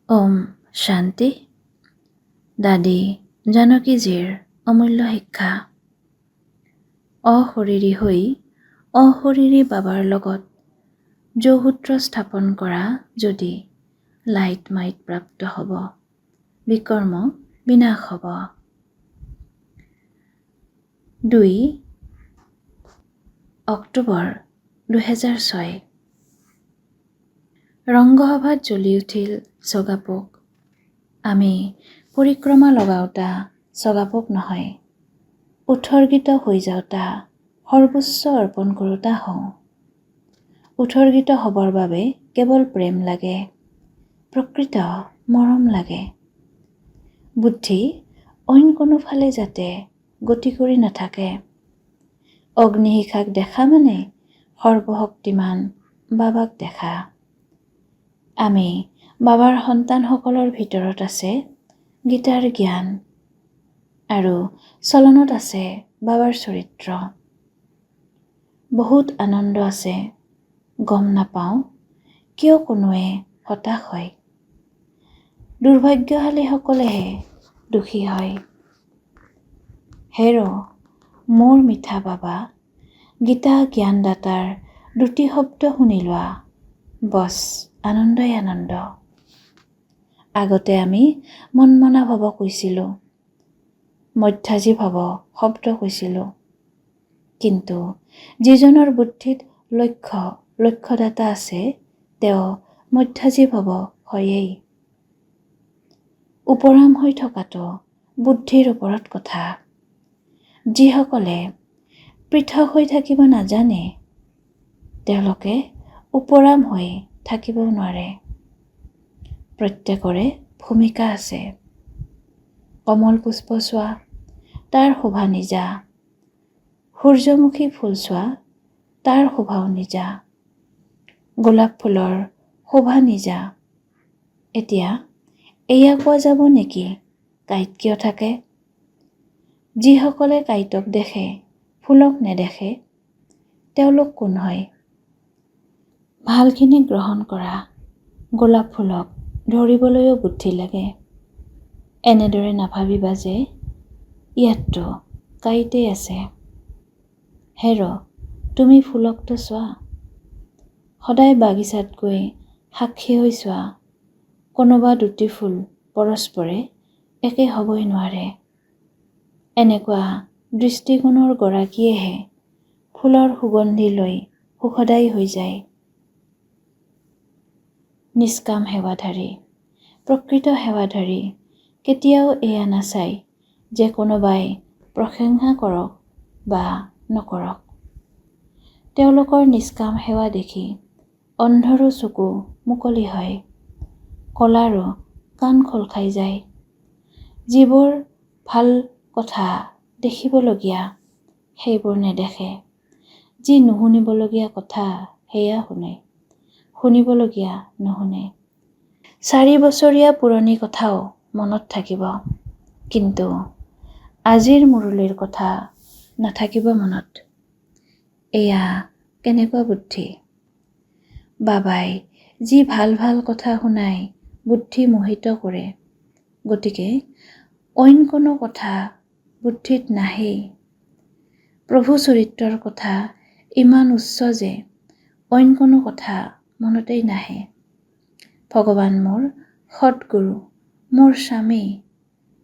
ওম শান্তি। দাদী জানকীজীৰ অমূল্য শিক্ষা। অশৰীৰী হৈ অশৰীৰী বাবাৰ লগত যোগসূত্ৰ স্থাপন কৰা যদি লাইট মাইট প্ৰাপ্ত হ'ব, বিকৰ্ম বিনাশ হ'ব। 2 অক্টোবৰ 2006। ৰংগসভাত জ্বলি উঠিল চগাপোক। আমি পৰিক্ৰমা লগাওঁতা চগাপোক নহয়, উৎসৰ্গিত হৈ যাওঁতা সৰ্বোচ্চ অৰ্পণ কৰোঁতা হওঁ। উৎসৰ্গিত হ'বৰ বাবে কেৱল প্ৰেম লাগে, প্ৰকৃত মৰম লাগে। বুদ্ধি অইন কোনো ফালে যাতে গতি কৰি নাথাকে। অগ্নিশিখাক দেখা মানে সৰ্বশক্তিমান বাবাক দেখা। আমি বাবাৰ সন্তানসকলৰ ভিতৰত আছে গীতাৰ জ্ঞান আৰু চলনত আছে বাবাৰ চৰিত্ৰ। বহুত আনন্দ আছে, গম নাপাওঁ কিয় কোনোৱে হতাশ হয়। দুৰ্ভাগ্যশালীসকলেহে দুখী হয়। হেৰ' মোৰ মিঠা বাবা, গীতা জ্ঞানদাতাৰ দুটি শব্দ শুনি লোৱা, বছ আনন্দই আনন্দ। আগতে আমি মনমনা ভৱ কৈছিলোঁ, মধ্যাজী ভৱ শব্দ কৈছিলোঁ। কিন্তু যিজনৰ বুদ্ধিত লক্ষ্যদাতা আছে, তেওঁ মধ্যাজী ভৱ হয়েই। উপৰাম হৈ থকাটো বুদ্ধিৰ ওপৰত কথা। যিসকলে পৃথক হৈ থাকিব নাজানে, তেওঁলোকে উপৰাম হৈ থাকিবও নোৱাৰে। প্ৰত্যেকৰে ভূমিকা আছে। কমল পুষ্প চোৱা, তাৰ শোভা নিজা। সূৰ্যমুখী ফুল চোৱা, তাৰ শোভাও নিজা। গোলাপ ফুলৰ শোভা নিজা। এতিয়া এয়া কোৱা যাব নেকি কাঁইট কিয় থাকে? যিসকলে কাঁইটক দেখে, ফুলক নেদেখে, তেওঁলোক কোন হয়? ভালখিনি গ্ৰহণ কৰা। গোলাপ ফুলক ধৰিবলৈও বুদ্ধি লাগে। এনেদৰে নাভাবিবা যে ইয়াততো কাঁইটেই আছে। হেৰ' তুমি ফুলকটো চোৱা। সদায় বাগিচাত গৈ সাক্ষী হৈ চোৱা, কোনোবা দুটি ফুল পৰস্পৰে একে হ'বই নোৱাৰে। এনেকুৱা দৃষ্টিকোণৰ গৰাকীয়েহে ফুলৰ সুগন্ধি লৈ সুখদায়ী হৈ যায়। নিষ্কাম সেৱাধাৰী, প্ৰকৃত সেৱাধাৰী কেতিয়াও এয়া নাচায় যে কোনোবাই প্ৰশংসা কৰক বা নকৰক। তেওঁলোকৰ নিষ্কাম সেৱা দেখি অন্ধৰো চকু মুকলি হয়, কলাৰো কাণ খোল খাই যায়। যিবোৰ ভাল কথা দেখিবলগীয়া, সেইবোৰ নেদেখে। যি নুশুনিবলগীয়া কথা সেয়া শুনে, শুনিবলগীয়া নুশুনে। 4 বছৰীয়া পুৰণি কথাও মনত থাকিব, কিন্তু আজিৰ মুৰলীৰ কথা নাথাকিব মনত। এয়া কেনেকুৱা বুদ্ধি? বাবাই যি ভাল ভাল কথা শুনাই বুদ্ধি মোহিত কৰে, গতিকে অইন কোনো কথা বুদ্ধিত নাহেই। প্ৰভু চৰিত্ৰৰ কথা ইমান উচ্চ যে অইন কোনো কথা মনতেই নাহে। ভগৱান মোৰ সৎগুৰু, মোৰ স্বামী,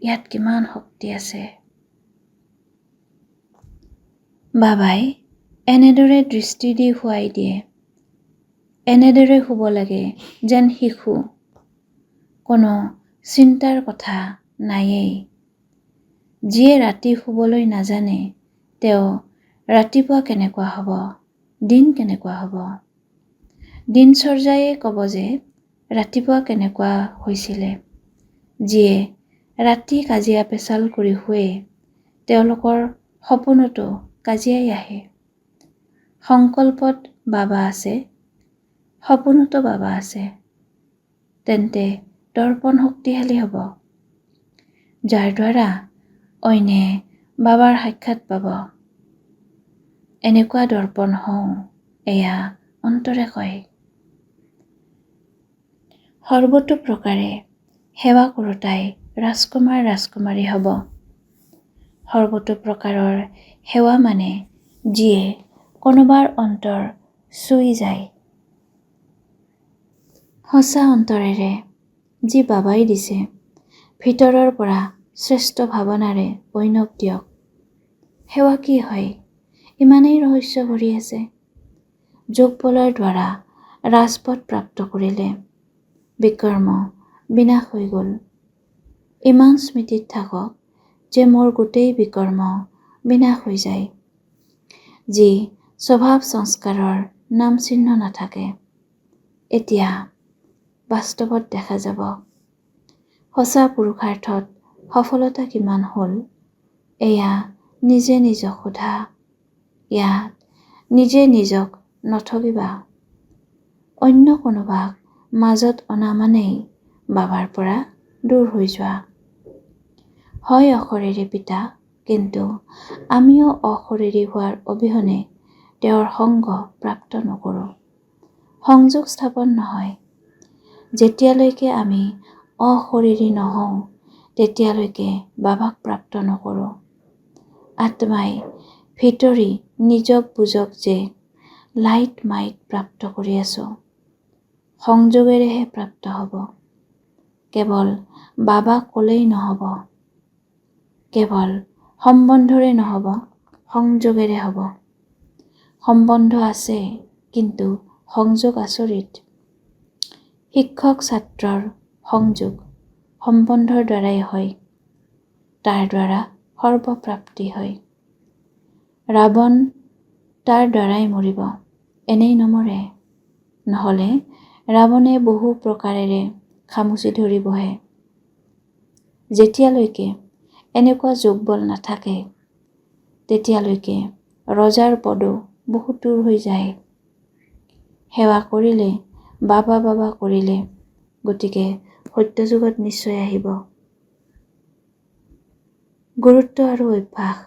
ইয়াত কিমান শক্তি আছে। বাবাই এনেদৰে দৃষ্টি দি শুৱাই দিয়ে। এনেদৰে শুব লাগে যেন শিশু, কোনো চিন্তাৰ কথা নায়েই। যিয়ে ৰাতি শুবলৈ নাজানে, তেওঁ ৰাতিপুৱা কেনেকুৱা হ'ব, দিন কেনেকুৱা হ'ব? দিনচৰ্যায়ে ক'ব যে ৰাতিপুৱা কেনেকুৱা হৈছিলে। যিয়ে ৰাতি কাজিয়া পেচাল কৰি শুৱে, তেওঁলোকৰ সপোনতো কাজিয়াই আহে। সংকল্পত বাবা আছে, সপোনতো বাবা আছে, তেন্তে দৰ্পণ শক্তিশালী হ'ব, যাৰ দ্বাৰা অইনে বাবাৰ সাক্ষাৎ পাব। এনেকুৱা দৰ্পণ হওঁ, এয়া অন্তৰে কয়। সৰ্বতো প্ৰকাৰে সেৱা কৰোঁতাই ৰাজকুমাৰ ৰাজকুমাৰী হ'ব। সৰ্বতো প্ৰকাৰৰ সেৱা মানে যিয়ে কোনোবাৰ অন্তৰ চুই যায়। সঁচা অন্তৰেৰে যি বাবাই দিছে, ভিতৰৰ পৰা শ্ৰেষ্ঠ ভাৱনাৰে অন্যক দিয়ক। সেৱা কি হয়? ইমানেই ৰহস্য ভৰি আছে। যোগ বলৰ দ্বাৰা ৰাজপদ প্ৰাপ্ত কৰিলে বিকৰ্ম বিনাশ হৈ গ'ল। ইমান স্মৃতিত থাকক যে মোৰ গোটেই বিকৰ্ম বিনাশ হৈ যায়। যি স্বভাৱ সংস্কাৰৰ নাম চিহ্ন নাথাকে, এতিয়া বাস্তৱত দেখা যাব। সঁচা পুৰুষাৰ্থত সফলতা কিমান হ'ল, এয়া নিজে নিজক সোধা। ইয়াত নিজে নিজক নঠগিবা। অন্য কোনোবাক মাজত অনা মানেই বাবাৰ পৰা দূৰ হৈ যোৱা। হয় অশৰীৰী পিতা, কিন্তু আমিও অশৰীৰী হোৱাৰ অবিহনে তেওঁৰ সংগ প্ৰাপ্ত নকৰোঁ। সংযোগ স্থাপন নহয়। যেতিয়ালৈকে আমি অশৰীৰী নহওঁ, তেতিয়ালৈকে বাবাক প্ৰাপ্ত নকৰোঁ। আত্মাই ভিতৰি নিজক বুজক যে লাইট মাইট প্ৰাপ্ত কৰি আছোঁ। সংযোগেৰেহে প্ৰাপ্ত হ'ব। কেৱল বাবা ক'লেই নহ'ব। কেৱল সম্বন্ধৰে নহ'ব, সংযোগেৰে হ'ব। সম্বন্ধ আছে, কিন্তু সংযোগ আচৰিত। শিক্ষক ছাত্ৰৰ সংযোগ সম্বন্ধৰ দ্বাৰাই হয়। তাৰ দ্বাৰা সৰ্বপ্ৰাপ্তি হয়। ৰাৱণ তাৰ দ্বাৰাই মৰিব, এনেই নমৰে। নহ'লে ৰাৱণে বহু প্ৰকাৰেৰে খামুচি ধৰি বহে। যেতিয়ালৈকে এনেকুৱা যোগবল নাথাকে, তেতিয়ালৈকে ৰজাৰ পদো বহুত দূৰ হৈ যায়। সেৱা কৰিলে, বাবা বাবা কৰিলে, গতিকে সত্যযুগত নিশ্চয় আহিব। গুৰুত্ব আৰু অভ্যাস।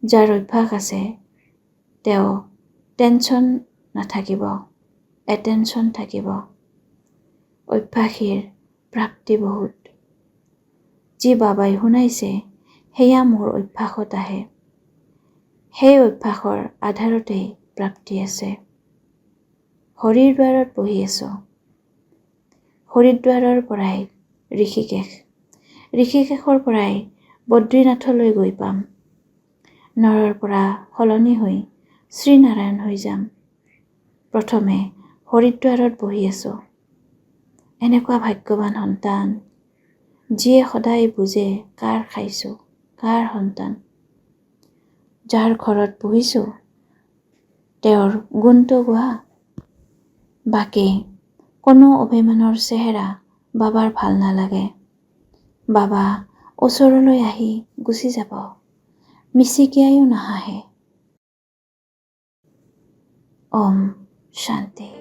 যাৰ অভ্যাস আছে, তেওঁ টেনচন নাথাকিব, এটেনচন থাকিব। অভ্যাসীৰ প্ৰাপ্তি বহুত। যি বাবাই শুনাইছে, সেয়া মোৰ অভ্যাসত আহে। সেই অভ্যাসৰ আধাৰতেই প্ৰাপ্তি আছে। হৰিদ্বাৰত বহি আছোঁ। হৰিদ্বাৰৰ পৰাই ঋষিকেশ, ঋষিকেশৰ পৰাই বদ্ৰীনাথলৈ গৈ পাম। নৰৰ পৰা সলনি হৈ শ্ৰীনাৰায়ণ হৈ যাম। প্ৰথমে হৰিদ্বাৰত বহি আছোঁ। এনেকুৱা ভাগ্যৱান সন্তান, যিয়ে সদায় বুজে কাৰ খাইছোঁ, কাৰ সন্তান। যাৰ ঘৰত বহিছোঁ, তেওঁৰ গুণটো গোৱা। বাকী কোনো অভিমানৰ চেহেৰা বাবাৰ ভাল নালাগে। বাবা ওচৰলৈ আহি গুচি যাব, মিচিকিয়াইও নাহাঁহে। ওম শান্তি।